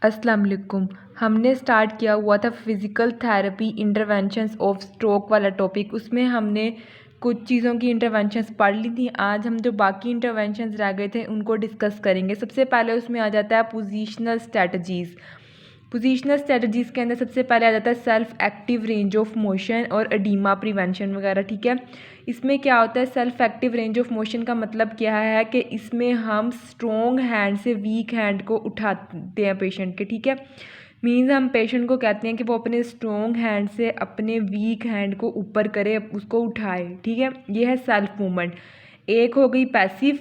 अस्सलाम वालेकुम। हमने स्टार्ट किया हुआ था physical therapy interventions of stroke वाला टॉपिक। उसमें हमने कुछ चीज़ों की इंटरवेंशंस पढ़ ली थी। आज हम जो बाकी इंटरवेंशंस रह गए थे उनको डिस्कस करेंगे। सबसे पहले उसमें आ जाता है पोजीशनल स्ट्रेटजीज़। पोजीशनल स्ट्रेटजीज़ के अंदर सबसे पहले आ जाता है self active range of motion और एडीमा प्रिवेंशन वगैरह। ठीक है, इसमें क्या होता है, self active range of motion का मतलब क्या है कि इसमें हम स्ट्रॉन्ग हैंड से वीक हैंड को उठाते हैं पेशेंट के। ठीक है, मीन्स हम पेशेंट को कहते हैं कि वो अपने स्ट्रॉन्ग हैंड से अपने वीक हैंड को ऊपर करे, उसको उठाए। ठीक है, ये है सेल्फ मूवमेंट। एक हो गई पैसिव,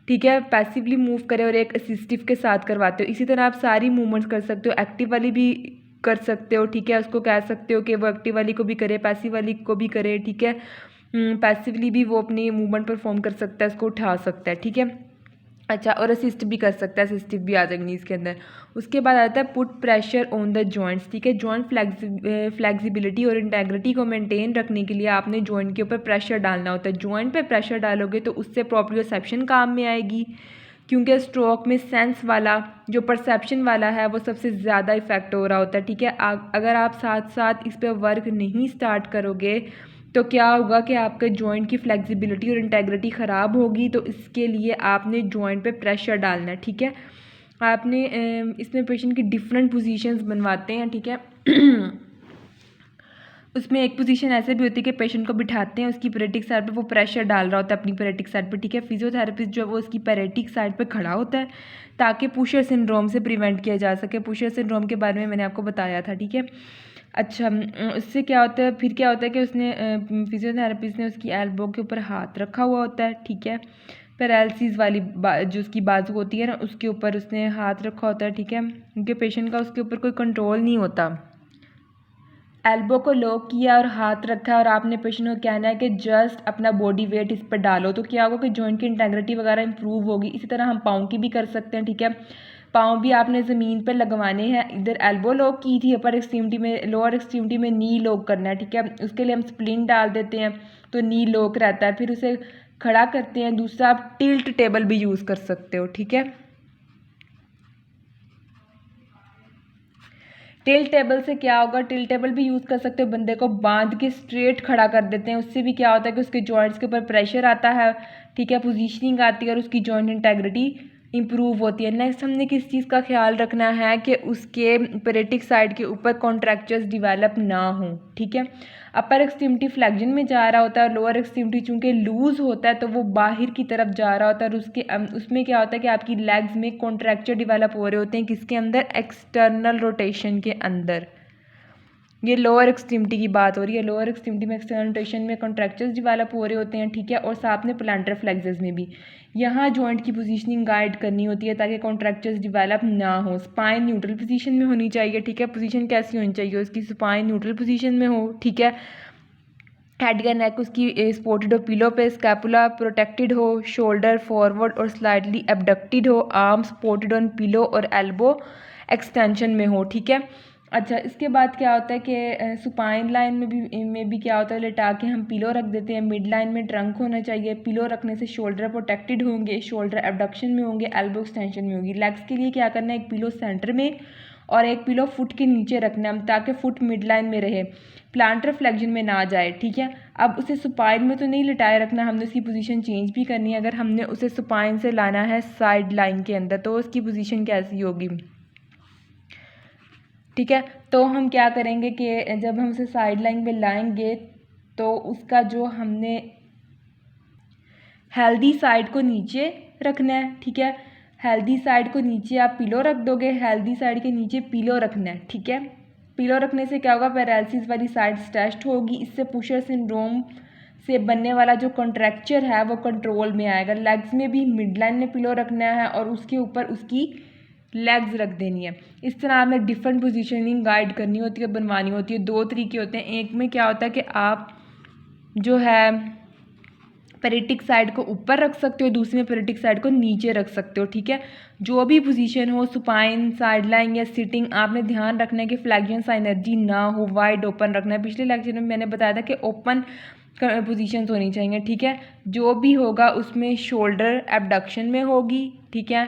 ठीक है, पैसिवली मूव करें, और एक असिस्टिव के साथ करवाते हो। इसी तरह आप सारी मूवमेंट्स कर सकते हो, एक्टिव वाली भी कर सकते हो। ठीक है, उसको कह सकते हो कि वो एक्टिव वाली को भी करे, पैसिव वाली को भी करे। ठीक है, पैसिवली भी वो अपनी मूवमेंट परफॉर्म कर सकता है, उसको उठा सकता है। ठीक है, अच्छा, और असिस्ट भी कर सकता है, असिस्टिव भी आ जाएंगी इसके अंदर। उसके बाद आता है put pressure on the joints. ठीक है, जॉइंट फ्लेक्सिबिलिटी और इंटेग्रिटी को मेंटेन रखने के लिए आपने जॉइंट के ऊपर प्रेशर डालना होता है। जॉइंट पे प्रेशर डालोगे तो उससे प्रोप्रियोसेप्शन काम में आएगी, क्योंकि स्ट्रोक में सेंस वाला जो परसेप्शन वाला है वो सबसे ज़्यादा इफेक्ट हो रहा होता है। ठीक है, अगर आप साथ साथ इस पर वर्क नहीं स्टार्ट करोगे तो क्या होगा कि आपके जॉइंट की फ्लेक्सिबिलिटी और इंटेग्रिटी ख़राब होगी। तो इसके लिए आपने जॉइंट पे प्रेशर डालना है। ठीक है, आपने इसमें पेशेंट की डिफरेंट पोजीशंस बनवाते हैं। ठीक है, उसमें एक पोजीशन ऐसे भी होती है कि पेशेंट को बिठाते हैं, उसकी पैरेटिक साइड पे वो प्रेशर डाल रहा होता है अपनी पैरेटिक साइड पे। ठीक है, फिजियोथेरेपिस्ट जो है वो उसकी पैरेटिक साइड पे खड़ा होता है ताकि पुशर सिंड्रोम से प्रिवेंट किया जा सके। पुशर सिंड्रोम के बारे में मैंने आपको बताया था। ठीक है, अच्छा, उससे क्या होता है, फिर क्या होता है कि उसने फिजियोथेरेपिस्ट ने उसकी एल्बो के ऊपर हाथ रखा हुआ होता है। ठीक है, पैरालिसिस वाली जो उसकी बाजू होती है ना, उसके ऊपर उसने हाथ रखा होता है। ठीक है, क्योंकि पेशेंट का उसके ऊपर कोई कंट्रोल नहीं होता। एल्बो को लॉक किया और हाथ रखा, और आपने पेशेंट को कहना है कि जस्ट अपना बॉडी वेट इस पर डालो, तो क्या होगा कि जॉइंट की इंटेग्रिटी वगैरह इंप्रूव होगी। इसी तरह हम पाँव की भी कर सकते हैं। ठीक है, पाँव भी आपने ज़मीन पर लगवाने हैं। इधर एल्बो लॉक की थी, अपर एक्सट्रीमिटी में, लोअर एक्सट्रीमिटी में नी लॉक करना है। ठीक है, उसके लिए हम स्प्लिन डाल देते हैं तो नी लॉक रहता है, फिर उसे खड़ा करते हैं। दूसरा, आप टिल्ट टेबल भी यूज़ कर सकते हो। ठीक है, टिल टेबल से क्या होगा, टिल टेबल भी यूज़ कर सकते हो, बंदे को बांध के स्ट्रेट खड़ा कर देते हैं। उससे भी क्या होता है कि उसके जॉइंट्स के ऊपर प्रेशर आता है। ठीक है, पोजीशनिंग आती है और उसकी जॉइंट इंटेग्रिटी इंप्रूव होती है। नेक्स्ट हमने किस चीज़ का ख्याल रखना है कि उसके पैरेटिक साइड के ऊपर कॉन्ट्रैक्चर्स डिवेलप ना हो। ठीक है, अपर एक्सट्रीमिटी फ्लेक्जन में जा रहा होता है और लोअर एक्सट्रीमिटी चूँकि लूज़ होता है तो वो बाहर की तरफ जा रहा होता है, और उसके उसमें क्या होता है कि आपकी लेग्स में कॉन्ट्रैक्चर डिवेलप हो रहे होते हैं। किसके अंदर, एक्सटर्नल रोटेशन के अंदर। ये लोअर एक्सट्रीमिटी की बात हो रही है। लोअर एक्सट्रीमिटी में एक्सटर्नल रोटेशन में कॉन्ट्रैक्चर्स डिवेलप हो रहे होते हैं। ठीक है, और साथ में प्लांटर फ्लेक्सस में भी यहाँ जॉइंट की पोजीशनिंग गाइड करनी होती है ताकि कॉन्ट्रैक्चर्स डिवेलप ना हो। स्पाइन न्यूट्रल पोजीशन में होनी चाहिए। ठीक है, पोजीशन कैसी होनी चाहिए उसकी, स्पाइन न्यूट्रल पोजीशन में हो। ठीक है, हेड का नेक उसकी सपोर्टेड हो पिलो पे, स्कैपुला प्रोटेक्टेड हो, शोल्डर फॉरवर्ड और स्लाइडली एबडक्टेड हो, आर्म सपोर्टेड ऑन पिलो और एल्बो एक्सटेंशन में हो। ठीक है, अच्छा, इसके बाद क्या होता है कि सुपाइन लाइन में भी क्या होता है, लेटा के हम पिलो रख देते हैं। मिड लाइन में ट्रंक होना चाहिए। पिलो रखने से शोल्डर प्रोटेक्टेड होंगे, शोल्डर एबडक्शन में होंगे, एल्बो एक्सटेंशन में होगी। लेग्स के लिए क्या करना है, एक पिलो सेंटर में और एक पिलो फुट के नीचे रखना है ताकि फुट मिड लाइन में रहे, प्लांटर फ्लेक्जन में ना जाए। ठीक है, अब उसे सुपाइन में तो नहीं लिटाए रखना, हमने उसकी पोजीशन चेंज भी करनी है। अगर हमने उसे सुपाइन से लाना है साइड लाइन के अंदर तो उसकी पोजीशन कैसी होगी। ठीक है, तो हम क्या करेंगे कि जब हम उसे साइड लाइन पे लाएंगे तो उसका जो हमने हेल्दी साइड को नीचे रखना है। ठीक है, हेल्दी साइड को नीचे आप पिलो रख दोगे, हेल्दी साइड के नीचे पिलो रखना है। ठीक है, पिलो रखने से क्या होगा, पैरालिसिस वाली साइड स्ट्रेच्ड होगी। इससे पुशर सिंड्रोम से बनने वाला जो कॉन्ट्रैक्चर है वो कंट्रोल में आएगा। लेग्स में भी मिड लाइन में पिलो रखना है और उसके ऊपर उसकी लेग्स रख देनी है। इस तरह आपने डिफरेंट पोजीशनिंग गाइड करनी होती है, बनवानी होती है। दो तरीके होते हैं, एक में क्या होता है कि आप जो है पैरेटिक साइड को ऊपर रख सकते हो, दूसरे में पैरेटिक साइड को नीचे रख सकते हो। ठीक है, जो भी पोजीशन हो, सुपाइन, साइड लाइन या सिटिंग, आपने ध्यान रखना है कि फ्लेक्जन एनर्जी ना हो, वाइड ओपन रखना है। पिछले लेक्चर में मैंने बताया था कि ओपन पोजीशंस होनी चाहिए। ठीक है, जो भी होगा उसमें शोल्डर एबडक्शन में होगी। ठीक है,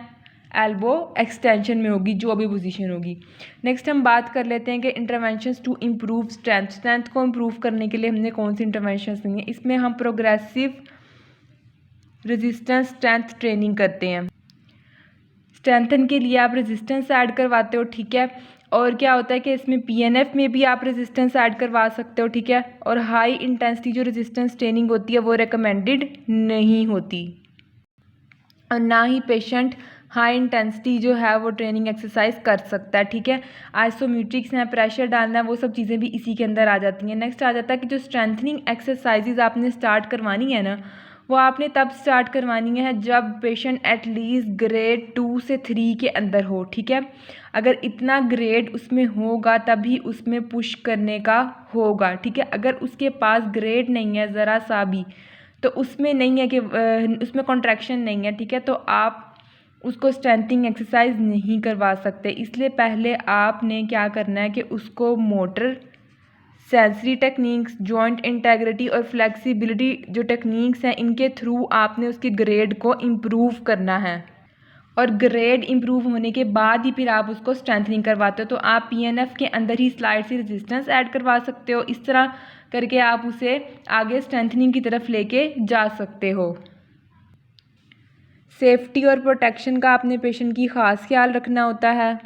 एल्बो एक्सटेंशन में होगी, जो भी पोजीशन होगी। नेक्स्ट हम बात कर लेते हैं कि इंटरवेंशंस टू इम्प्रूव स्ट्रेंथ को इम्प्रूव करने के लिए हमने कौन सी इंटरवेंशंस ली हैं। इसमें हम प्रोग्रेसिव रेजिस्टेंस स्ट्रेंथ ट्रेनिंग करते हैं। स्ट्रेंथन के लिए आप रेजिस्टेंस ऐड करवाते हो, ठीक है। और क्या होता है कि इसमें पीएनएफ में भी आप रेजिस्टेंस ऐड करवा सकते हो, ठीक है। और हाई इंटेंसिटी जो रेजिस्टेंस ट्रेनिंग होती है वो रिकमेंडेड नहीं होती, और ना ही पेशेंट हाई इंटेंसिटी जो है वो ट्रेनिंग एक्सरसाइज कर सकता है, ठीक है। आइसोमेट्रिक्स है, प्रेशर डालना है, वो सब चीज़ें भी इसी के अंदर आ जाती हैं। नेक्स्ट आ जाता है कि जो स्ट्रेंथनिंग एक्सरसाइजेज आपने स्टार्ट करवानी है ना, वो आपने तब स्टार्ट करवानी है जब पेशेंट एटलीस्ट ग्रेड 2 से 3 के अंदर हो, ठीक है। अगर इतना ग्रेड उसमें होगा तभी उसमें पुश करने का होगा, ठीक है। अगर उसके पास ग्रेड नहीं है ज़रा सा भी, तो उसमें नहीं है कि उसमें कॉन्ट्रैक्शन नहीं है, ठीक है, तो आप उसको स्ट्रेंथनिंग एक्सरसाइज नहीं करवा सकते। इसलिए पहले आपने क्या करना है कि उसको motor, sensory techniques, joint integrity और फ्लेक्सिबिलिटी जो टेक्निक्स हैं इनके थ्रू आपने उसके ग्रेड को इम्प्रूव करना है, और ग्रेड इम्प्रूव होने के बाद ही फिर आप उसको स्ट्रेंथनिंग करवाते हो। तो आप पीएनएफ के अंदर ही स्लाइड सी रेजिस्टेंस ऐड करवा सकते हो। इस तरह करके आप उसे आगे स्ट्रेंथनिंग की तरफ लेके जा सकते हो। सेफ्टी और प्रोटेक्शन का अपने पेशेंट की ख़ास ख्याल रखना होता है।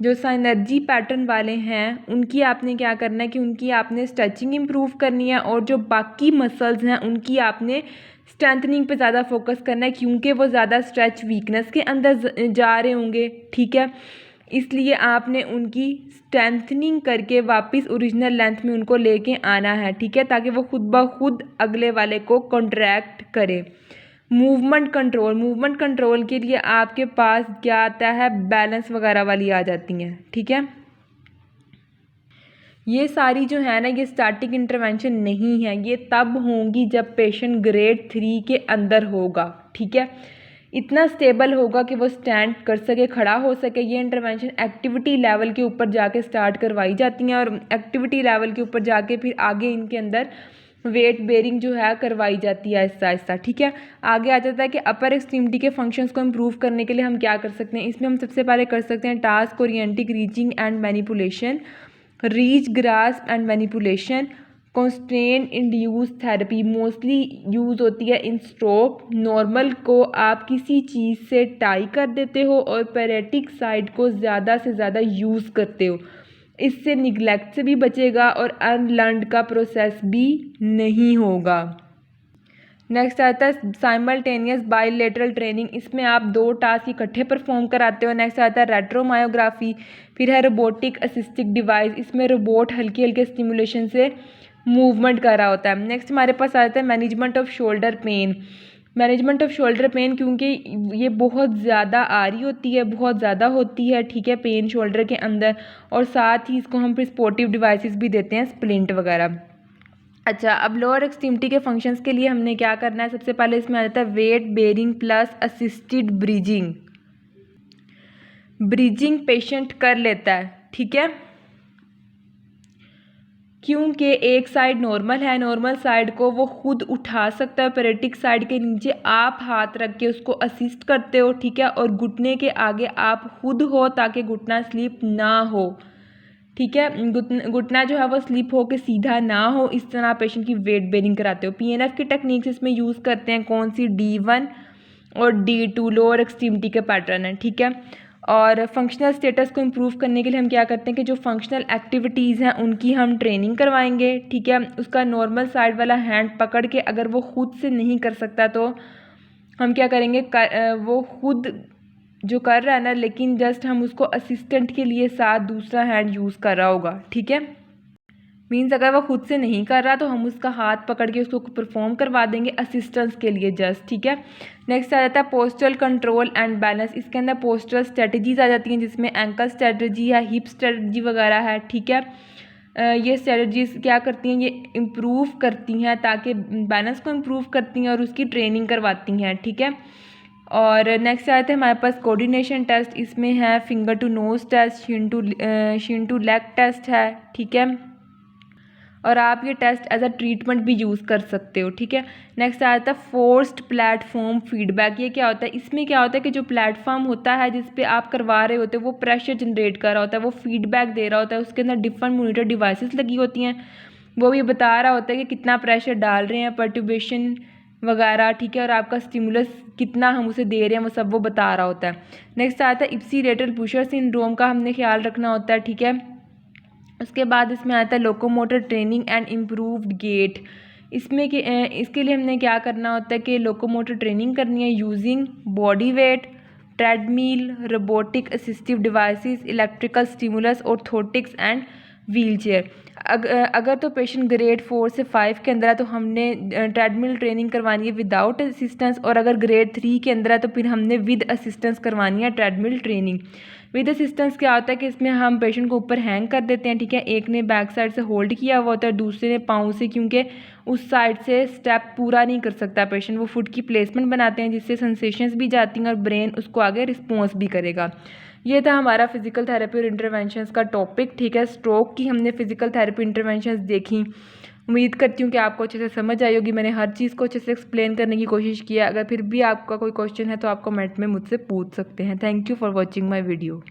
जो साइनर्जी पैटर्न वाले हैं उनकी आपने क्या करना है कि उनकी आपने स्ट्रेचिंग इम्प्रूव करनी है, और जो बाकी मसल्स हैं उनकी आपने स्ट्रेंथनिंग पे ज़्यादा फोकस करना है, क्योंकि वो ज़्यादा स्ट्रेच वीकनेस के अंदर जा रहे होंगे, ठीक है। इसलिए आपने उनकी स्ट्रेंथनिंग करके वापस ओरिजिनल लेंथ में उनको लेके आना है, ठीक है, ताकि वो खुद ब खुद अगले वाले को कॉन्ट्रैक्ट करे। मूवमेंट कंट्रोल के लिए आपके पास क्या आता है, बैलेंस वगैरह वाली आ जाती हैं, ठीक है। ये सारी जो है ना, ये स्टार्टिंग इंटरवेंशन नहीं है, ये तब होंगी जब पेशेंट ग्रेड 3 के अंदर होगा, ठीक है। इतना स्टेबल होगा कि वो स्टैंड कर सके, खड़ा हो सके। ये इंटरवेंशन एक्टिविटी लेवल के ऊपर जाके स्टार्ट करवाई जाती हैं, और एक्टिविटी लेवल के ऊपर जाके फिर आगे इनके अंदर वेट बेरिंग जो है करवाई जाती है आहिस्ता आहिस्ता, ठीक है। आगे आ जाता है कि अपर एक्सट्रीमिटी के फंक्शंस को इम्प्रूव करने के लिए हम क्या कर सकते हैं। इसमें हम सबसे पहले कर सकते हैं task oriented reaching and manipulation, reach, grasp and manipulation. Constraint induced therapy mostly use होती है इन स्ट्रोक। नॉर्मल को आप किसी चीज़ से टाई कर देते हो और पैरेटिक साइड को ज़्यादा से ज़्यादा यूज़ करते हो। इससे निगलेक्ट से भी बचेगा और अनलर्नड का प्रोसेस भी नहीं होगा। नेक्स्ट आता है साइमल्टेनियस बाइलेटरल ट्रेनिंग। इसमें आप 2 टास्क इकट्ठे परफॉर्म कराते हो। नेक्स्ट आता है रेट्रोमायोग्राफी, फिर है रोबोटिक असिस्टिक डिवाइस। इसमें रोबोट हल्के हल्के स्टिमुलेशन से मूवमेंट कर रहा होता है। नेक्स्ट हमारे पास आता है management off shoulder pain. Management off shoulder pain, क्योंकि ये बहुत ज़्यादा आ रही होती है, बहुत ज़्यादा होती है, ठीक है, पेन शोल्डर के अंदर, और साथ ही इसको हम फिर सपोर्टिव डिवाइसेस भी देते हैं, स्प्लिंट वगैरह। अच्छा, अब लोअर एक्सट्रीमिटी के फंक्शंस के लिए हमने क्या करना है। सबसे पहले इसमें आ जाता है weight bearing plus assisted bridging. Bridging patient कर लेता है, ठीक है, क्योंकि एक साइड नॉर्मल है, नॉर्मल साइड को वो खुद उठा सकता है। पैरेटिक साइड के नीचे आप हाथ रख के उसको असिस्ट करते हो, ठीक है, और घुटने के आगे आप खुद हो ताकि घुटना स्लिप ना हो, ठीक है। घुटना जो है वो स्लिप हो के सीधा ना हो, इस तरह पेशेंट की वेट बेरिंग कराते हो। पीएनएफ की टेक्निक्स इसमें यूज़ करते हैं कौन सी, D1 और D2 लोअर एक्सट्रीमिटी के पैटर्न है, ठीक है। और फंक्शनल स्टेटस को इम्प्रूव करने के लिए हम क्या करते हैं कि जो फंक्शनल एक्टिविटीज़ हैं उनकी हम ट्रेनिंग करवाएंगे, ठीक है। उसका नॉर्मल साइड वाला हैंड पकड़ के, अगर वो खुद से नहीं कर सकता तो हम क्या करेंगे, वो खुद जो कर रहा है ना, लेकिन जस्ट हम उसको असिस्टेंट के लिए साथ दूसरा हैंड यूज़ कर रहा होगा, ठीक है। मीन्स अगर वो खुद से नहीं कर रहा तो हम उसका हाथ पकड़ के उसको परफॉर्म करवा देंगे असिस्टेंस के लिए जस्ट, ठीक है। नेक्स्ट आ जाता है पोस्चरल कंट्रोल एंड बैलेंस। इसके अंदर पोस्चरल स्ट्रेटजीज आ जाती हैं, जिसमें एंकल स्ट्रेटजी है, हिप स्ट्रेटजी वगैरह है, ठीक है। ये स्ट्रेटजीज क्या करती हैं, ये इम्प्रूव करती हैं, ताकि बैलेंस को इम्प्रूव करती हैं और उसकी ट्रेनिंग करवाती हैं, ठीक है। और नेक्स्ट आते हैं हमारे पास कोऑर्डिनेशन टेस्ट। इसमें है finger to nose test, shin to leg test है, ठीक है। और आप ये टेस्ट एज अ ट्रीटमेंट भी यूज़ कर सकते हो, ठीक है। नेक्स्ट आता है फोर्स्ड प्लेटफॉर्म फीडबैक। ये क्या होता है, इसमें क्या होता है कि जो प्लेटफॉर्म होता है जिस पे आप करवा रहे होते हो वो प्रेशर जनरेट कर रहा होता है, वो फीडबैक दे रहा होता है, उसके अंदर डिफरेंट मॉनिटर डिवाइसेस लगी होती हैं, वो भी बता रहा होता है कि कितना प्रेशर डाल रहे हैं, पर्ट्यूबेशन वगैरह, ठीक है, और आपका स्टिमुलस कितना हम उसे दे रहे हैं वो सब वो बता रहा होता है। नेक्स्ट आता है इप्सिलेटरल पुशर सिंड्रोम का हमने ख्याल रखना होता है, ठीक है। उसके बाद इसमें आता है locomotor training and improved gait. इसके लिए हमने क्या करना होता है कि लोकोमोटर ट्रेनिंग करनी है using body weight, treadmill, robotic assistive devices, electrical stimulus, orthotics and wheel chair. अगर तो पेशेंट ग्रेड 4 से 5 के अंदर है तो हमने ट्रेडमिल ट्रेनिंग करवानी है विदाउट असिस्टेंस, और अगर ग्रेड 3 के अंदर है तो फिर हमने विद असिस्टेंस करवानी है ट्रेडमिल ट्रेनिंग। विद असिस्टेंस क्या होता है कि इसमें हम पेशेंट को ऊपर हैंग कर देते हैं, ठीक है, एक ने बैक साइड से होल्ड किया हुआ होता है, दूसरे ने पाँव से, क्योंकि उस साइड से स्टेप पूरा नहीं कर सकता पेशेंट, वो फुट की प्लेसमेंट बनाते हैं जिससे सेंसेशंस भी जाती हैं और ब्रेन उसको आगे रिस्पॉन्स भी करेगा। ये था हमारा फिजिकल थेरेपी और इंटरवेंशंस का टॉपिक, ठीक है। स्ट्रोक की हमने फिजिकल थेरेपी इंटरवेंशंस देखी। उम्मीद करती हूँ कि आपको अच्छे से समझ आई होगी। मैंने हर चीज़ को अच्छे से एक्सप्लेन करने की कोशिश की है। अगर फिर भी आपका कोई क्वेश्चन है तो आप कमेंट में मुझसे पूछ सकते हैं। Thank you for watching my video.